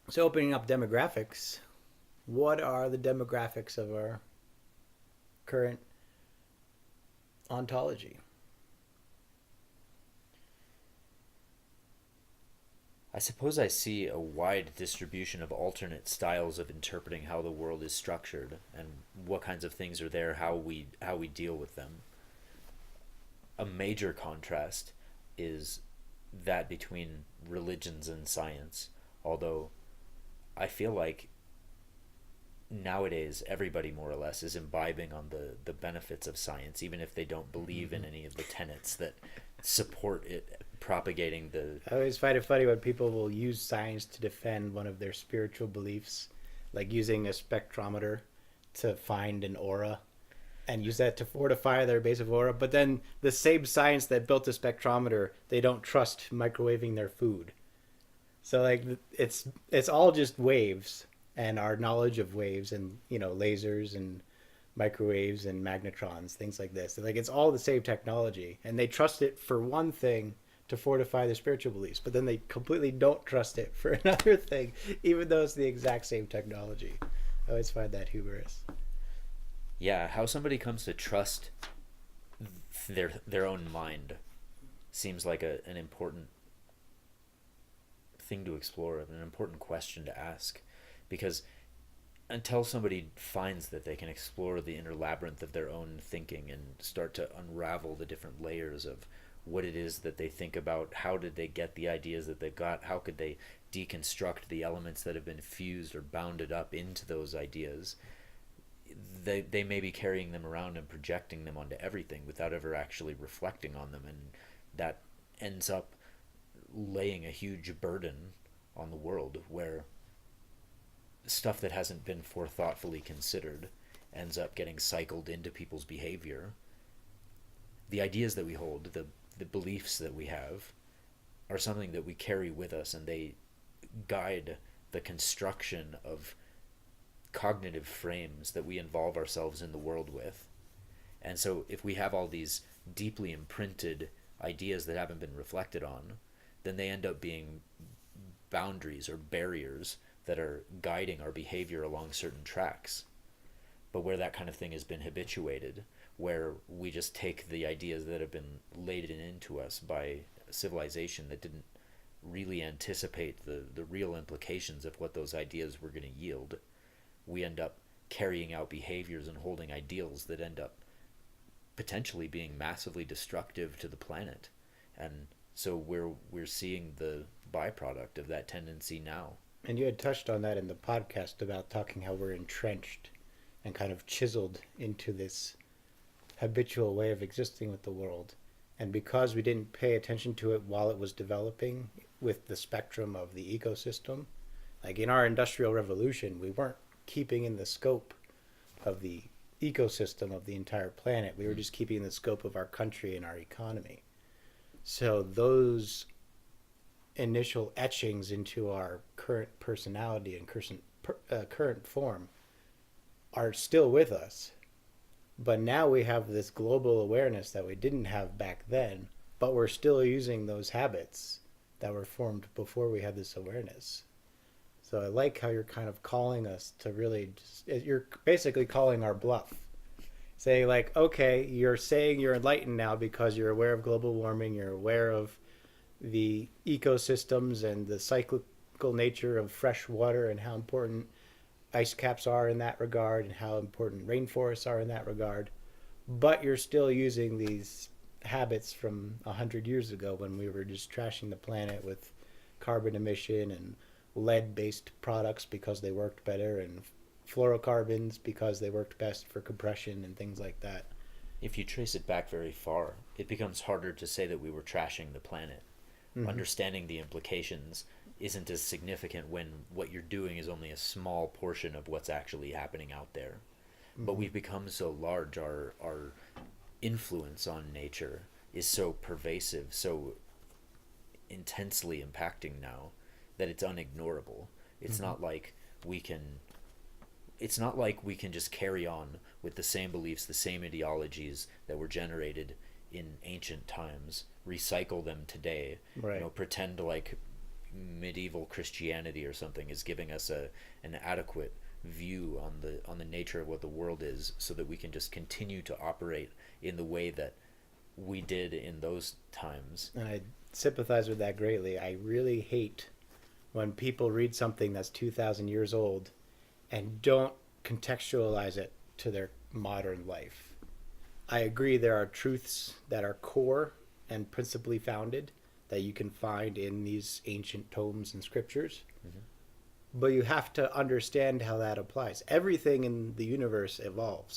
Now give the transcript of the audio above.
So opening up demographics, what are the demographics of our current ontology? I suppose I see a wide distribution of alternate styles of interpreting how the world is structured and what kinds of things are there, how we deal with them. A major contrast is that between religions and science, although I feel like nowadays everybody more or less is imbibing on the benefits of science, even if they don't believe in Mm-hmm. any of the tenets that support it propagating the. I always find it funny when people will use science to defend one of their spiritual beliefs, like using a spectrometer to find an aura and use that to fortify their base of aura. But then the same science that built the spectrometer, they don't trust microwaving their food. So like it's all just waves and our knowledge of waves and lasers and microwaves and magnetrons, things like this. Like it's all the same technology, and they trust it for one thing to fortify their spiritual beliefs, but then they completely don't trust it for another thing, even though it's the exact same technology. I always find that humorous. Yeah, how somebody comes to trust their own mind seems like an important thing to explore, an important question to ask, because until somebody finds that they can explore the inner labyrinth of their own thinking and start to unravel the different layers of what it is that they think about, how did they get the ideas that they got, how could they deconstruct the elements that have been fused or bounded up into those ideas, they may be carrying them around and projecting them onto everything without ever actually reflecting on them, and that ends up laying a huge burden on the world where stuff that hasn't been forethoughtfully considered ends up getting cycled into people's behavior. The ideas that we hold, the beliefs that we have, are something that we carry with us, and they guide the construction of cognitive frames that we involve ourselves in the world with. And so, if we have all these deeply imprinted ideas that haven't been reflected on, then they end up being boundaries or barriers that are guiding our behavior along certain tracks. But where that kind of thing has been habituated, where we just take the ideas that have been laden into us by civilization that didn't really anticipate the real implications of what those ideas were going to yield, we end up carrying out behaviors and holding ideals that end up potentially being massively destructive to the planet. And so we're seeing the byproduct of that tendency now. And you had touched on that in the podcast about talking how we're entrenched and kind of chiseled into this habitual way of existing with the world. And because we didn't pay attention to it while it was developing with the spectrum of the ecosystem, like in our industrial revolution, we weren't keeping in the scope of the ecosystem of the entire planet. We were just keeping in the scope of our country and our economy. So those initial etchings into our current personality and current form are still with us. But now we have this global awareness that we didn't have back then, but we're still using those habits that were formed before we had this awareness. So I like how you're kind of calling us to really just, you're basically calling our bluff. Saying, like, okay, you're saying you're enlightened now because you're aware of global warming, you're aware of the ecosystems and the cyclical nature of fresh water and how important ice caps are in that regard and how important rainforests are in that regard. But you're still using these habits from 100 years ago when we were just trashing the planet with carbon emission and lead based products because they worked better and fluorocarbons because they worked best for compression and things like that. If you trace it back very far, it becomes harder to say that we were trashing the planet. Mm-hmm. Understanding the implications isn't as significant when what you're doing is only a small portion of what's actually happening out there. But Mm-hmm. we've become so large, our influence on nature is so pervasive, so intensely impacting now that it's unignorable. It's Mm-hmm. not like we can it's not like we can just carry on with the same beliefs, the same ideologies that were generated in ancient times, recycle them today, Right. pretend like medieval Christianity or something is giving us an adequate view on the nature of what the world is, so that we can just continue to operate in the way that we did in those times. And I sympathize with that greatly. I really hate when people read something that's 2,000 years old and don't contextualize it to their modern life. I agree there are truths that are core and principally founded that you can find in these ancient tomes and scriptures. Mm-hmm. But you have to understand how that applies. Everything in the universe evolves.